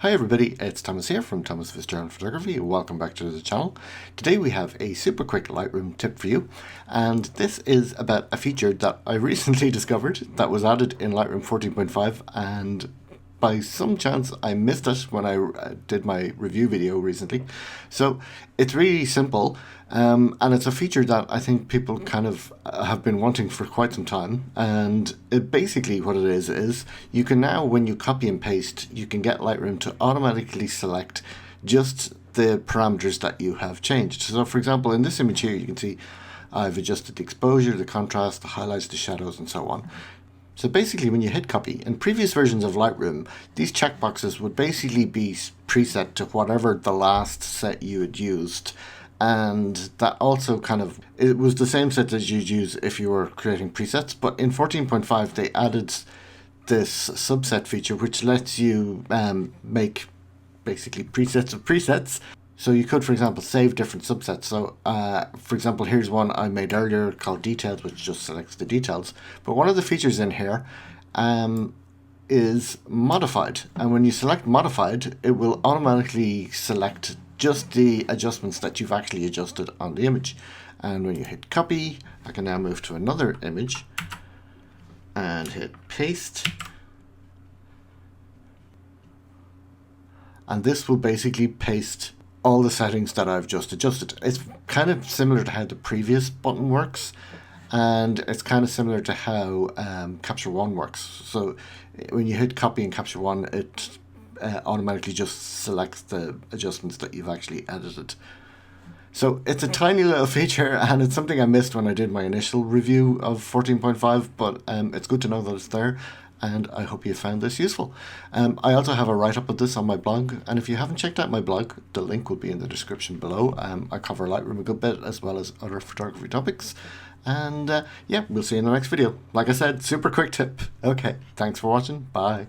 Hi everybody, it's Thomas here from Thomas Fitzgerald Photography. Welcome back to the channel. Today we have a super quick Lightroom tip for you, and this is about a feature that I recently discovered that was added in Lightroom 14.5, and by some chance I missed it when I did my review video recently. So it's really simple, and it's a feature that I think people kind of have been wanting for quite some time. And basically what it is you can now, when you copy and paste, you can get Lightroom to automatically select just the parameters that you have changed. So for example, in this image here, you can see I've adjusted the exposure, the contrast, the highlights, the shadows, and so on. So basically when you hit copy, in previous versions of Lightroom, these checkboxes would basically be preset to whatever the last set you had used. And that also it was the same set as you'd use if you were creating presets. But in 14.5, they added this subset feature, which lets you make basically presets of presets. So you could, for example, save different subsets. So, for example, here's one I made earlier called Details, which just selects the details. But one of the features in here is Modified. And when you select Modified, it will automatically select just the adjustments that you've actually adjusted on the image. And when you hit Copy, I can now move to another image and hit Paste. And this will basically paste all the settings that I've just adjusted. It's kind of similar to how the previous button works, and it's kind of similar to how Capture One works. So when you hit copy in Capture One, it automatically just selects the adjustments that you've actually edited. So it's a tiny little feature, and it's something I missed when I did my initial review of 14.5, but it's good to know that it's there. And I hope you found this useful. I also have a write-up of this on my blog, and if you haven't checked out my blog, the link will be in the description below. I cover Lightroom a good bit, as well as other photography topics. And yeah, we'll see you in the next video. Like I said, super quick tip. Okay, thanks for watching. Bye.